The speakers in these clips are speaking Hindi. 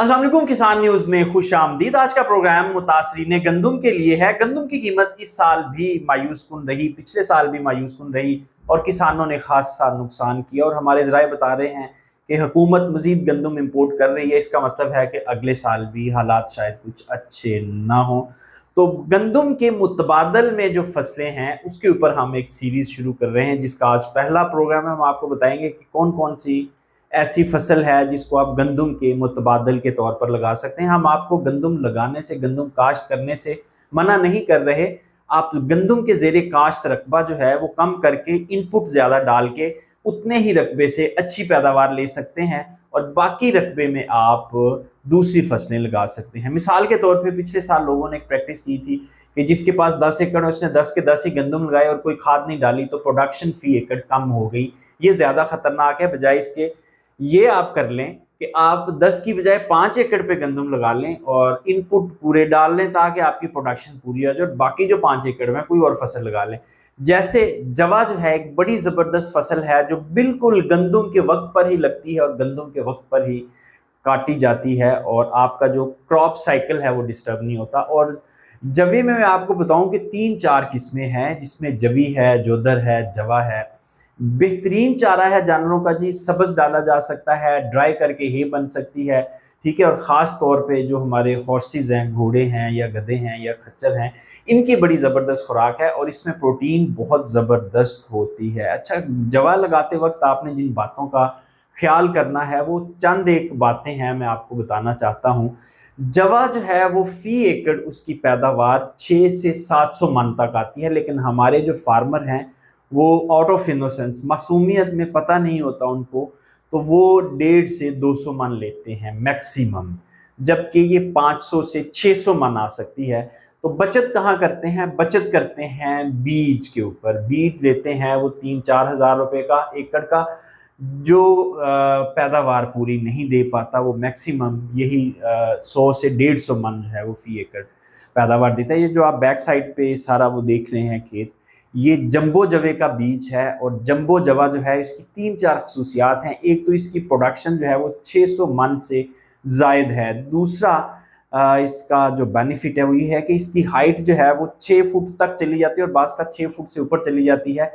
अस्सलाम वालेकुम किसान न्यूज में खुश आमदीद। आज का प्रोग्राम मुतासरीन गंदम के लिए है। गंदम की कीमत इस साल भी मायूस कुन रही, पिछले साल भी मायूस कुन रही और किसानों ने खासा नुकसान किया। और हमारे ज़राए बता रहे हैं कि हुकूमत मजीद गंदम इंपोर्ट कर रही है। इसका मतलब है कि अगले साल भी हालात शायद कुछ अच्छे ना हो। तो गंदम के मुतबादल में जो फसलें हैं उसके ऊपर हम एक सीरीज शुरू कर रहे हैं, जिसका आज पहला प्रोग्राम है। हम आपको बताएंगे कि कौन कौन सी ऐसी फसल है जिसको आप गंदम के मुतबादल के तौर पर लगा सकते हैं। हम आपको गंदम लगाने से, गंदम काश्त करने से मना नहीं कर रहे। आप गंदम के ज़ेरे काश्त रकबा जो है वो कम करके इनपुट ज़्यादा डाल के उतने ही रकबे से अच्छी पैदावार ले सकते हैं और बाकी रकबे में आप दूसरी फसलें लगा सकते हैं। मिसाल के तौर पे पिछले साल लोगों ने एक प्रैक्टिस की थी कि जिसके पास 10 एकड़, उसने 10 के 10 ही गंदम लगाए और कोई खाद नहीं डाली, तो प्रोडक्शन फी एकड़ कम हो गई। ये ज़्यादा खतरनाक है। बजाय इसके ये आप कर लें कि आप 10 की बजाय 5 एकड़ पे गंदम लगा लें और इनपुट पूरे डाल लें ताकि आपकी प्रोडक्शन पूरी हो जाए, और बाकी जो 5 एकड़ में कोई और फसल लगा लें। जैसे जवा जो है एक बड़ी ज़बरदस्त फसल है जो बिल्कुल गंदम के वक्त पर ही लगती है और गंदम के वक्त पर ही काटी जाती है और आपका जो क्रॉप साइकिल है वो डिस्टर्ब नहीं होता। और जवे में मैं आपको बताऊं कि 3-4 किस्में हैं, जिसमें जवी है, जोदर है, जवा है। बेहतरीन चारा है जानवरों का जी। सब्ज डाला जा सकता है, ड्राई करके हे बन सकती है, ठीक है। और ख़ास तौर पे जो हमारे हॉर्सेस हैं, घोड़े हैं या गधे हैं या खच्चर हैं, इनकी बड़ी ज़बरदस्त खुराक है और इसमें प्रोटीन बहुत ज़बरदस्त होती है। अच्छा, जवा लगाते वक्त आपने जिन बातों का ख्याल करना है वो चंद एक बातें हैं, मैं आपको बताना चाहता हूँ। जवा जो है वो फ़ी एकड़ उसकी पैदावार 6 से 700 मन तक आती है, लेकिन हमारे जो फार्मर हैं वो आउट ऑफ इनोसेंस, मासूमियत में पता नहीं होता उनको, तो वो 150 से 200 मन लेते हैं मैक्सिमम, जबकि ये 500 से 600 मन आ सकती है। तो बचत कहाँ करते हैं? बचत करते हैं बीज के ऊपर। बीज लेते हैं वो 3-4 हज़ार रुपए का एकड़ का, जो पैदावार पूरी नहीं दे पाता। वो मैक्सिमम यही 100 से 150 मन जो है वो फी एकड़ पैदावार देता है। ये जो आप बैक साइड पे सारा वो देख रहे हैं खेत, ये जंबो जवे का बीज है। और जंबो जवा जो है इसकी 3-4 खसूसियात हैं। एक तो इसकी प्रोडक्शन जो है वो 600 मन से जायद है। दूसरा इसका जो बेनिफिट है वो ये है कि इसकी हाइट जो है वो 6 फुट तक चली जाती है और बाज़ का 6 फुट से ऊपर चली जाती है।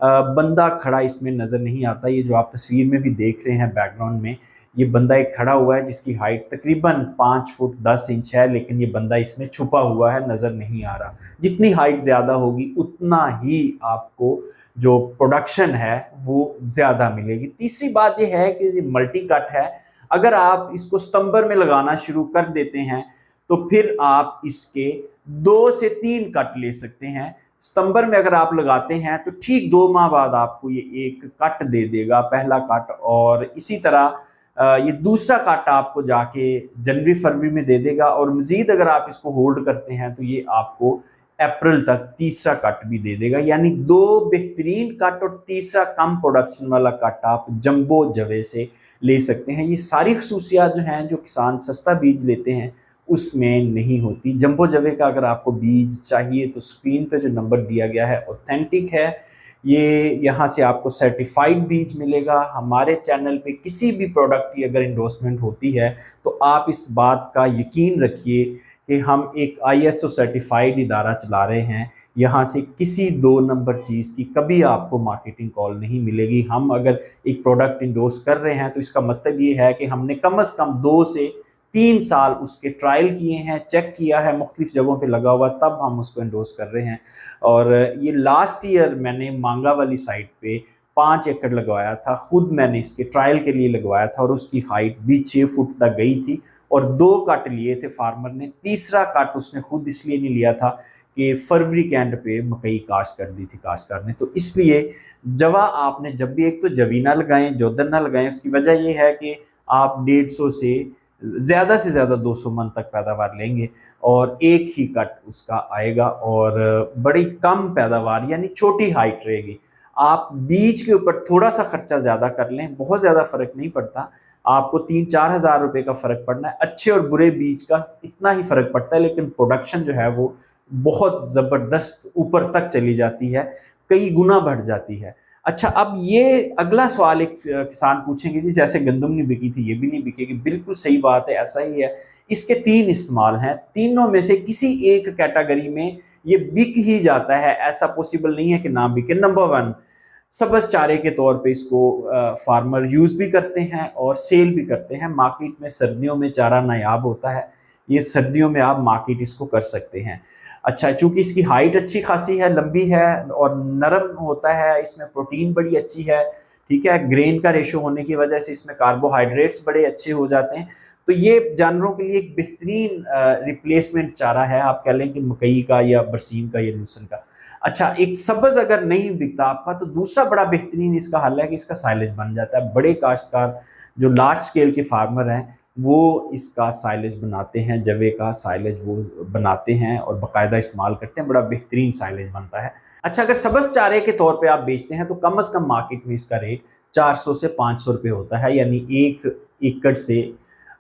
बंदा खड़ा इसमें नज़र नहीं आता। ये जो आप तस्वीर में भी देख रहे हैं बैकग्राउंड में, ये बंदा एक खड़ा हुआ है जिसकी हाइट तकरीबन 5 फुट 10 इंच है, लेकिन ये बंदा इसमें छुपा हुआ है, नज़र नहीं आ रहा। जितनी हाइट ज़्यादा होगी उतना ही आपको जो प्रोडक्शन है वो ज़्यादा मिलेगी। तीसरी बात ये है कि ये मल्टी कट है। अगर आप इसको सितंबर में लगाना शुरू कर देते हैं तो फिर आप इसके 2 से 3 कट ले सकते हैं। सितंबर में अगर आप लगाते हैं तो ठीक 2 माह बाद आपको ये एक कट दे देगा, पहला कट। और इसी तरह ये दूसरा कट आपको जाके जनवरी फरवरी में दे देगा। और मजीद अगर आप इसको होल्ड करते हैं तो ये आपको अप्रैल तक तीसरा कट भी दे देगा। यानी 2 बेहतरीन कट और तीसरा कम प्रोडक्शन वाला कट आप जंबो जवे से ले सकते हैं। ये सारी खसूसियात जो हैं जो किसान सस्ता बीज लेते हैं उसमें नहीं होती। जंबो जवे का अगर आपको बीज चाहिए तो स्क्रीन पे जो नंबर दिया गया है ऑथेंटिक है। ये यहाँ से आपको सर्टिफाइड बीज मिलेगा। हमारे चैनल पे किसी भी प्रोडक्ट की अगर इंडोर्समेंट होती है तो आप इस बात का यकीन रखिए कि हम एक ISO सर्टिफाइड इदारा चला रहे हैं। यहाँ से किसी 2 नंबर चीज़ की कभी आपको मार्केटिंग कॉल नहीं मिलेगी। हम अगर एक प्रोडक्ट इंडोर्स कर रहे हैं तो इसका मतलब ये है कि हमने कम से कम 2 से 3 साल उसके ट्रायल किए हैं, चेक किया है मुख्तलिफ जगहों पे लगा हुआ, तब हम उसको इंडोर्स कर रहे हैं। और ये लास्ट ईयर मैंने मांगा वाली साइट पे 5 एकड़ लगवाया था, खुद मैंने इसके ट्रायल के लिए लगवाया था और उसकी हाइट भी 6 फुट तक गई थी। और 2 कट लिए थे फार्मर ने। तीसरा कट उसने खुद इसलिए नहीं लिया था कि फरवरी के एंड पे मकई काश्त कर दी थी काश्तकार ने। तो इसलिए जवा आपने जब भी, एक तो जवीना लगाएं, जोदर ना लगाएं। उसकी वजह यह है कि आप 150 से ज़्यादा 200 मन तक पैदावार लेंगे और एक ही कट उसका आएगा और बड़ी कम पैदावार यानी छोटी हाइट रहेगी। आप बीज के ऊपर थोड़ा सा खर्चा ज़्यादा कर लें, बहुत ज़्यादा फ़र्क नहीं पड़ता। आपको 3-4 हज़ार रुपये का फ़र्क पड़ना है। अच्छे और बुरे बीज का इतना ही फ़र्क पड़ता है, लेकिन प्रोडक्शन जो है वो बहुत ज़बरदस्त ऊपर तक चली जाती है, कई गुना बढ़ जाती है। अच्छा, अब ये अगला सवाल एक किसान पूछेंगे जी, जैसे गंदम नहीं बिकी थी, ये भी नहीं बिकेगी। बिल्कुल सही बात है, ऐसा ही है। इसके 3 इस्तेमाल हैं, तीनों में से किसी एक कैटेगरी में ये बिक ही जाता है, ऐसा पॉसिबल नहीं है कि ना बिके। नंबर 1, सब्ज़ चारे के तौर पे इसको फार्मर यूज़ भी करते हैं और सेल भी करते हैं। मार्केट में सर्दियों में चारा नायाब होता है, ये सर्दियों में आप मार्केट इसको कर सकते हैं। अच्छा, चूँकि इसकी हाइट अच्छी खासी है, लंबी है और नरम होता है, इसमें प्रोटीन बड़ी अच्छी है, ठीक है? ग्रेन का रेशो होने की वजह से इसमें कार्बोहाइड्रेट्स बड़े अच्छे हो जाते हैं। तो ये जानवरों के लिए एक बेहतरीन रिप्लेसमेंट चारा है, आप कह लें कि मकई का या बरसीम का या लूसन का। अच्छा, एक सब्ज़ अगर नहीं बिकता आपका, तो दूसरा बड़ा बेहतरीन इसका हल है कि इसका साइलेज बन जाता है। बड़े काश्तकार जो लार्ज स्केल के फार्मर हैं, वो इसका साइलेज बनाते हैं, जवे का साइलेज वो बनाते हैं और बाकायदा इस्तेमाल करते हैं, बड़ा बेहतरीन साइलेज बनता है। अच्छा, अगर सब्ज़ चारे के तौर पे आप बेचते हैं तो कम से कम मार्केट में इसका रेट 400 से 500 रुपये होता है, यानी 1 एकड़ से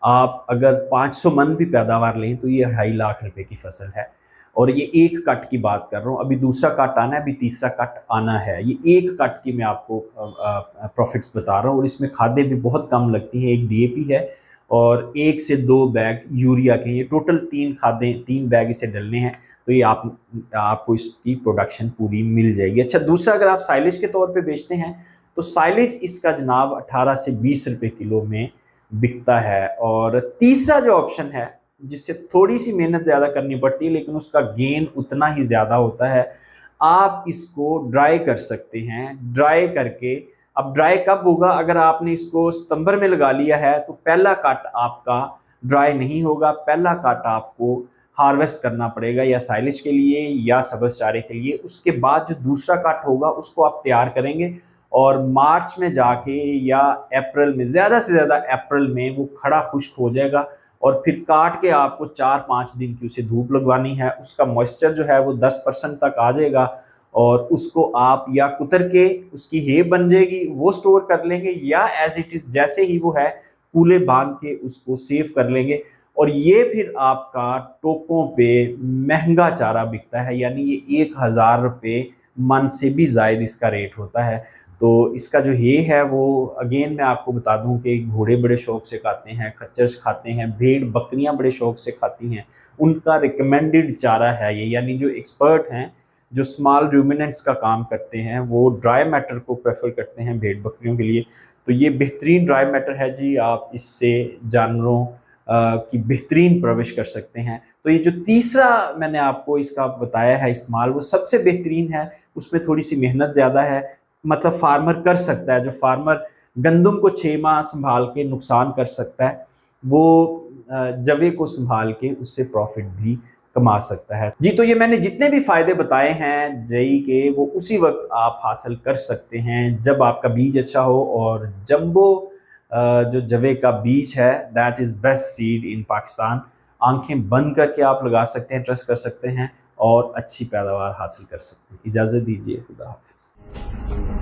आप अगर 500 मन भी पैदावार लें तो ये 2.5 लाख रुपए की फसल है। और ये एक कट की बात कर रहा हूँ, अभी दूसरा कट आना है, अभी तीसरा कट आना है। ये एक कट की मैं आपको प्रॉफिट्स बता रहा हूँ और इसमें खादें भी बहुत कम लगती हैं। एक डीएपी है और 1 से 2 बैग यूरिया के, ये टोटल 3 खादें, 3 बैग इसे डलने हैं, तो ये आपको इसकी प्रोडक्शन पूरी मिल जाएगी। अच्छा, दूसरा अगर आप साइलेज के तौर पे बेचते हैं तो साइलेज इसका जनाब 18 से 20 रुपए किलो में बिकता है। और तीसरा जो ऑप्शन है, जिससे थोड़ी सी मेहनत ज़्यादा करनी पड़ती है लेकिन उसका गेन उतना ही ज़्यादा होता है, आप इसको ड्राई कर सकते हैं। ड्राई करके, अब ड्राई कब होगा? अगर आपने इसको सितंबर में लगा लिया है तो पहला कट आपका ड्राई नहीं होगा, पहला कट आपको हार्वेस्ट करना पड़ेगा या साइलेज के लिए या सब्ज़ चारे के लिए। उसके बाद जो दूसरा कट होगा उसको आप तैयार करेंगे और मार्च में जाके या अप्रैल में, ज़्यादा से ज़्यादा अप्रैल में वो खड़ा खुश्क हो जाएगा और फिर काट के आपको 4-5 दिन की उसे धूप लगवानी है। उसका मॉइस्चर जो है वो 10% तक आ जाएगा और उसको आप या कुतर के, उसकी हेब बन जाएगी, वो स्टोर कर लेंगे, या एज इट इज़ जैसे ही वो है कूले बांध के उसको सेव कर लेंगे। और ये फिर आपका टोकों पे महंगा चारा बिकता है, यानी ये 1000 रुपये मन से भी ज़ायद इसका रेट होता है। तो इसका जो ये है वो, अगेन मैं आपको बता दूं कि घोड़े बड़े शौक से खाते हैं, खच्चर खाते हैं, भेड़ बकरियां बड़े शौक से खाती हैं, उनका रिकमेंडेड चारा है ये। यानी जो एक्सपर्ट हैं, जो स्मॉल रूमिनेंट्स का काम करते हैं, वो ड्राई मैटर को प्रेफर करते हैं भेड़ बकरियों के लिए। तो ये बेहतरीन ड्राई मैटर है जी, आप इससे जानवरों की बेहतरीन परवरिश कर सकते हैं। तो ये जो तीसरा मैंने आपको इसका बताया है इस्तेमाल, वो सबसे बेहतरीन है। उसमें थोड़ी सी मेहनत ज़्यादा है, मतलब फार्मर कर सकता है। जो फार्मर गंदम को 6 माह संभाल के नुकसान कर सकता है, वो जवे को संभाल के उससे प्रॉफिट भी कमा सकता है जी। तो ये मैंने जितने भी फायदे बताए हैं जई के, वो उसी वक्त आप हासिल कर सकते हैं जब आपका बीज अच्छा हो। और जंबो जो जवे का बीज है, that is best seed in Pakistan. आंखें बंद करके आप लगा सकते हैं, ट्रस्ट कर सकते हैं और अच्छी पैदावार हासिल कर सकते हैं। इजाज़त दीजिए, खुदा हाफिज़।